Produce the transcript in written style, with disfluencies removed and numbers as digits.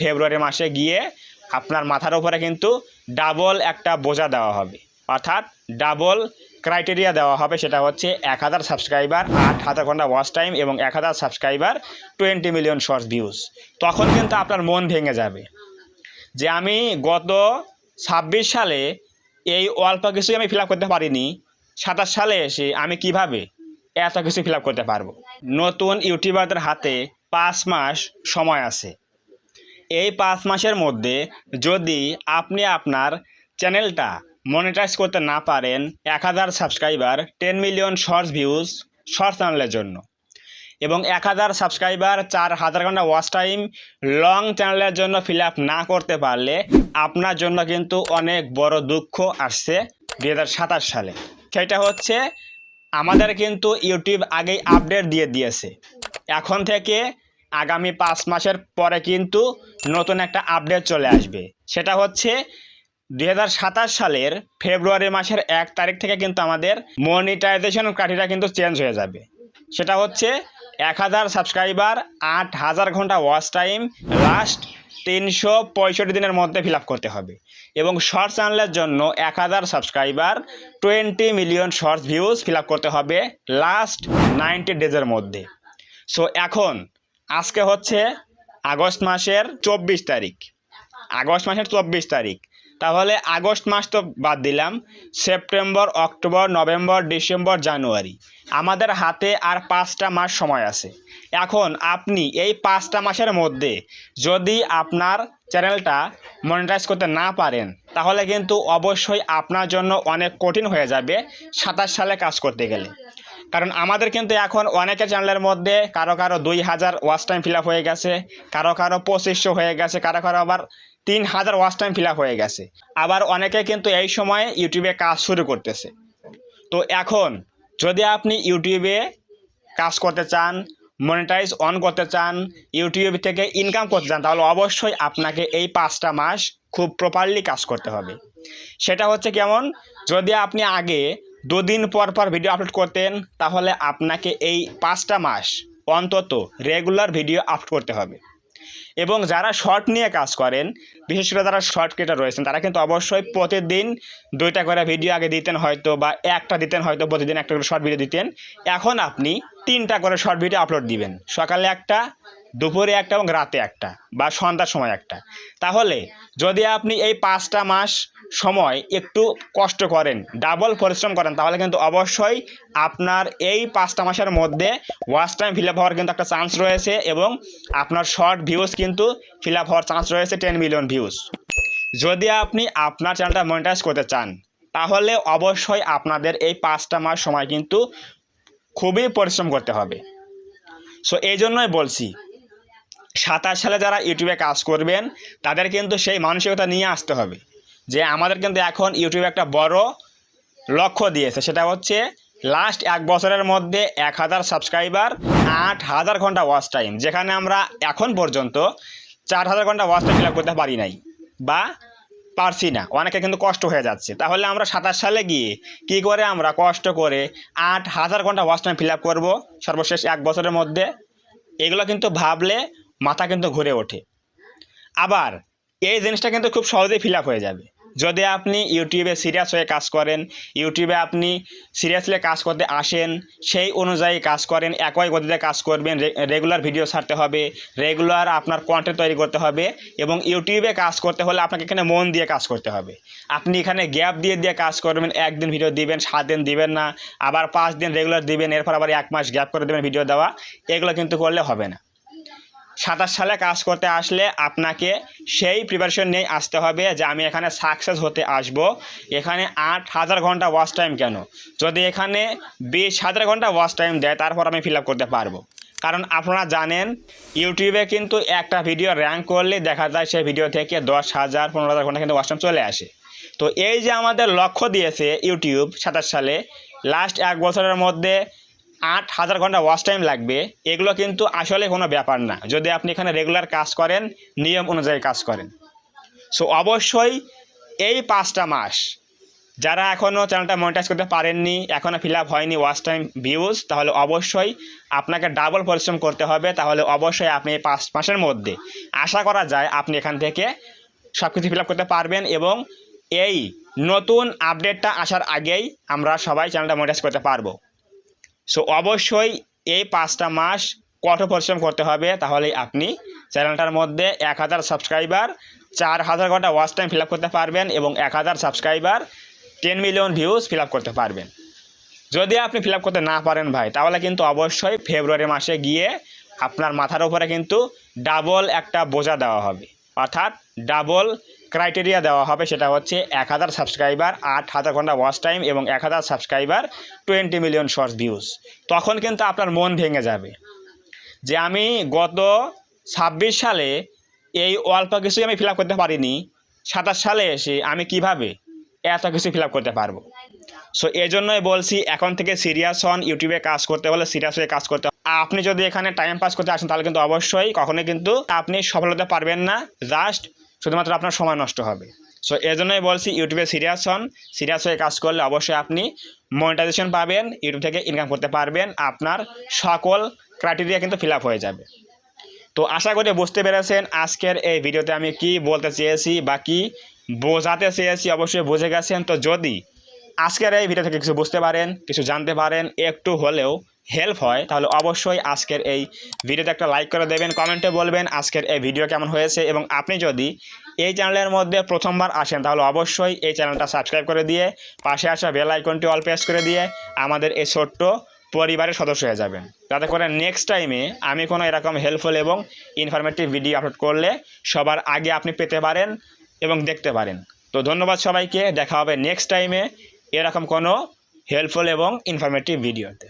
ফেব্রুয়ারি মাসে গিয়ে আপনার মাথার উপরে কিন্তু ডাবল একটা বোঝা দেওয়া হবে, অর্থাৎ ডাবল ক্রাইটেরিয়া দেওয়া হবে। সেটা হচ্ছে 1000 সাবস্ক্রাইবার, 8000 ঘন্টা ওয়াচ টাইম এবং 1000 সাবস্ক্রাইবার, 20 মিলিয়ন শর্টস ভিউজ। তখন কিন্তু আপনার মন ভেঙে যাবে যে আমি গত 26 সালে এই অল্প কিছুই আমি ফিল আপ করতে পারিনি, 27 সালে এসে আমি কিভাবে এত কিছু ফিল আপ করতে পারবো। নতুন ইউটিউবারদের হাতে 5 মাস সময় আছে। এই 5 মাসের মধ্যে যদি আপনি আপনার চ্যানেলটা মনিটাইজ করতে না পারেন, 1000 subscriber, 10 million shorts views short চ্যানেলের জন্য এবং 1000 সাবস্ক্রাইবার, 4000 ঘন্টা ওয়াচ টাইম লং চ্যানেলের জন্য ফিল আপ না করতে পারলে আপনার জন্য কিন্তু অনেক বড় দুঃখ আসছে 2027 সালে। সেটা হচ্ছে আমাদের কিন্তু ইউটিউব আগেই আপডেট দিয়ে দিয়েছে। এখন থেকে আগামী 5 মাসের পরে কিন্তু নতুন একটা আপডেট চলে আসবে। সেটা হচ্ছে 2027 সালের ফেব্রুয়ারি মাসের 1 তারিখ থেকে কিন্তু আমাদের মনিটাইজেশন ক্রাইটেরিয়া কিন্তু চেঞ্জ হয়ে যাবে। সেটা হচ্ছে 1000 সাবস্ক্রাইবার, 8000 ঘন্টা ওয়াচ টাইম লাস্ট 365 দিনের মধ্যে ফিল আপ করতে হবে এবং শর্ট চ্যানেলের জন্য 1000 subscriber, 20 million shorts views fill up করতে হবে লাস্ট 90 ডেজের মধ্যে। সো এখন আজকে হচ্ছে আগস্ট মাসের 24 তারিখ, তাহলে আগস্ট মাস তো বাদ দিলাম, সেপ্টেম্বর, অক্টোবর, নভেম্বর, ডিসেম্বর, জানুয়ারি, আমাদের হাতে আর 5টা মাস সময় আছে। এখন আপনি এই 5টা মাসের মধ্যে যদি আপনার চ্যানেলটা মনিটাইজ করতে না পারেন তাহলে কিন্তু অবশ্যই আপনার জন্য অনেক কঠিন হয়ে যাবে 27 সালে কাজ করতে গেলে। কারণ আমাদের কিন্তু এখন অনেকের চ্যানেলের মধ্যে কারো 2000 ওয়াচ টাইম ফিল আপ হয়ে গেছে, কারো 2500 হয়ে গেছে, কারো আবার 3000 ওয়াচ টাইম ফিল আপ হয়ে গেছে। আবার অনেকে কিন্তু এই সময়ে ইউটিউবে কাজ শুরু করতেছে। তো এখন যদি আপনি ইউটিউবে কাজ করতে চান, মনিটাইজ অন করতে চান, ইউটিউব থেকে ইনকাম করতে চান, তাহলে অবশ্যই আপনাকে এই 5টা মাস খুব প্রপারলি কাজ করতে হবে। সেটা হচ্ছে কেমন, যদি আপনি আগে 2 দিন পর পর ভিডিও আপলোড করতেন তাহলে আপনাকে এই 5টা মাস অন্তত রেগুলার ভিডিও আপলোড করতে হবে। এবং যারা শর্ট নিয়ে কাজ করেন, বিশেষ করে যারা শর্ট ক্রিয়েটর রয়েছেন, তারা কিন্তু অবশ্যই প্রতিদিন 2টা করে ভিডিও আগে দিতেন হয়তো, বা একটা দিতেন হয়তো, প্রতিদিন একটা করে শর্ট ভিডিও দিতেন। এখন আপনি 3টা করে শর্ট ভিডিও আপলোড দিবেন, সকালে একটা, দুপুরে একটা এবং রাতে একটা, বা সন্ধ্যার সময় একটা। তাহলে যদি আপনি এই 5টা মাস সময় একটু কষ্ট করেন, ডাবল পরিশ্রম করেন, তাহলে কিন্তু অবশ্যই আপনার এই 5টা মাসের মধ্যে ওয়াচ টাইম ফিল আপ হওয়ার কিন্তু একটা চান্স রয়েছে এবং আপনার শর্ট ভিউজ কিন্তু ফিল আপ হওয়ার চান্স রয়েছে 10 মিলিয়ন ভিউজ। যদি আপনি আপনার চ্যানেলটা মনিটাইজ করতে চান তাহলে অবশ্যই আপনাদের এই 5টা মাস সময় কিন্তু খুবই পরিশ্রম করতে হবে। সো এই জন্যই বলছি 27 সালে যারা ইউটিউবে কাজ করবেন তাদের কিন্তু সেই মানসিকতা নিয়ে আসতে হবে যে আমাদের কিন্তু এখন ইউটিউবে একটা বড় লক্ষ্য দিয়েছে, সেটা হচ্ছে লাস্ট 1 বছরের মধ্যে 1000 সাবস্ক্রাইবার, 8000 ঘন্টা ওয়াচ টাইম, যেখানে আমরা এখন পর্যন্ত 4000 ঘন্টা ওয়াচ টাইম ফিল আপ করতে পারি নাই বা পারছি না, অনেকে কিন্তু কষ্ট হয়ে যাচ্ছে। তাহলে আমরা 27 সালে গিয়ে কি করে আমরা কষ্ট করে 8000 ঘন্টা ওয়াচ টাইম ফিল আপ করবো সর্বশেষ 1 বছরের মধ্যে, এগুলো কিন্তু ভাবলে মাথা কিন্তু ঘুরে ওঠে। আবার এই জিনিসটা কিন্তু খুব সহজেই ফিল আপ হয়ে যাবে যদি আপনি ইউটিউবে সিরিয়াস হয়ে কাজ করেন, ইউটিউবে আপনি সিরিয়াসলি কাজ করতে আসেন, সেই অনুযায়ী কাজ করেন, একই গতিতে কাজ করবেন, রেগুলার ভিডিও ছাড়তে হবে, রেগুলার আপনার কন্টেন্ট তৈরি করতে হবে। এবং ইউটিউবে কাজ করতে হলে আপনাকে এখানে মন দিয়ে কাজ করতে হবে। আপনি এখানে গ্যাপ দিয়ে কাজ করবেন, 1 দিন ভিডিও দিবেন, 7 দিন দিবেন না, আবার 5 দিন রেগুলার দিবেন, এরপর আবার 1 মাস গ্যাপ করে দেবেন ভিডিও দেওয়া, এগুলো কিন্তু করলে হবে না। 27 সালে কাজ করতে আসলে আপনাকে সেই প্রিপারেশন নিয়ে আসতে হবে যে আমি এখানে সাকসেস হতে আসব। এখানে 8000 ঘন্টা ওয়াচ টাইম কেন, যদি এখানে 20000 ঘন্টা ওয়াচ টাইম দেয় তারপর আমি ফিল আপ করতে পারবো। কারণ আপনারা জানেন ইউটিউবে কিন্তু একটা ভিডিও র্যাঙ্ক করলে দেখা যায় সেই ভিডিও থেকে 10,000 15,000 ঘন্টা কিন্তু ওয়াচ টাইম চলে আসে। তো এই যে আমাদের লক্ষ্য দিয়েছে ইউটিউব 27 সালে লাস্ট 1 বছরের মধ্যে 8000 ঘন্টা ওয়াচ টাইম লাগবে, এগুলো কিন্তু আসলে কোনো ব্যাপার না যদি আপনি এখানে রেগুলার কাজ করেন, নিয়ম অনুযায়ী কাজ করেন। সো অবশ্যই এই 5টা মাস যারা এখনও চ্যানেলটা মনিটাইজ করতে পারেননি, এখনও ফিল আপ হয়নি ওয়াচ টাইম ভিউজ, তাহলে অবশ্যই আপনাকে ডাবল পরিশ্রম করতে হবে। তাহলে অবশ্যই আপনি এই 5 মাসের মধ্যে আশা করা যায় আপনি এখান থেকে সব কিছু ফিল আপ করতে পারবেন এবং এই নতুন আপডেটটা আসার আগেই আমরা সবাই চ্যানেলটা মনিটাইজ করতে পারবো। সো অবশ্যই এই 5টা মাস কঠোর পরিশ্রম করতে হবে, তাহলেই আপনি চ্যানেলটার মধ্যে 1000 সাবস্ক্রাইবার, 4000 ঘন্টা ওয়াচ টাইম ফিল আপ করতে পারবেন এবং 1000 subscriber, 10 million views fill up করতে পারবেন। যদি আপনি ফিল আপ করতে না পারেন ভাই, তাহলে কিন্তু অবশ্যই ফেব্রুয়ারি মাসে গিয়ে আপনার মাথার উপরে কিন্তু ডাবল একটা বোঝা দেওয়া হবে, অর্থাৎ ডাবল ক্রাইটেরিয়া দেওয়া হবে। সেটা হচ্ছে 1000 সাবস্ক্রাইবার, 8000 ঘন্টা ওয়াচ টাইম এবং 1000 সাবস্ক্রাইবার, 20 মিলিয়ন শর্টস ভিউজ। তখন কিন্তু আপনার মন ভেঙে যাবে যে আমি গত 26 সালে এই অল্প কিছুই আমি ফিল আপ করতে পারিনি, 27 সালে এসে আমি কিভাবে এত কিছু ফিল আপ করতে পারবো। সো এই জন্যই বলছি এখন থেকে সিরিয়াস হন। ইউটিউবে কাজ করতে হলে সিরিয়াস হয়ে কাজ করতে। আপনি যদি এখানে টাইম পাস করতে আসেন তাহলে কিন্তু অবশ্যই কখনোই কিন্তু আপনি সফল হতে পারবেন না, জাস্ট শুধুমাত্র আপনার সময় নষ্ট হবে। সো এই জন্যই বলছি ইউটিউবে সিরিয়াস হন। সিরিয়াস হয়ে কাজ করলে অবশ্যই আপনি মনিটাইজেশন পাবেন, ইউটিউব থেকে ইনকাম করতে পারবেন, আপনার সকল ক্রাইটেরিয়া কিন্তু ফিল আপ হয়ে যাবে। তো আশা করি বুঝতে পেরেছেন আজকের এই ভিডিওতে আমি কি বলতে চেয়েছি বা কি বোঝাতে চেয়েছি, অবশ্যই বুঝে গেছেন। তো যদি আজকের এই ভিডিও থেকে কিছু বুঝতে পারেন, কিছু জানতে পারেন, একটু হলেও হেল্প হয়, তাহলে অবশ্যই আজকের এই ভিডিওতে একটা লাইক করে দেবেন, কমেন্টে বলবেন আজকের এই ভিডিও কেমন হয়েছে। এবং আপনি যদি এই চ্যানেলের মধ্যে প্রথমবার আসেন তাহলে অবশ্যই এই চ্যানেলটা সাবস্ক্রাইব করে দিয়ে পাশে আসা বেল আইকনটি অল প্রেস করে দিয়ে আমাদের এই ছোট্ট পরিবারের সদস্য হয়ে যাবেন, যাতে করে নেক্সট টাইমে আমি কোনো এরকম হেল্পফুল এবং ইনফরমেটিভ ভিডিও আপলোড করলে সবার আগে আপনি পেতে পারেন এবং দেখতে পারেন। তো ধন্যবাদ সবাইকে, দেখা হবে নেক্সট টাইমে এরকম কোনো হেল্পফুল এবং ইনফরমেটিভ ভিডিওতে।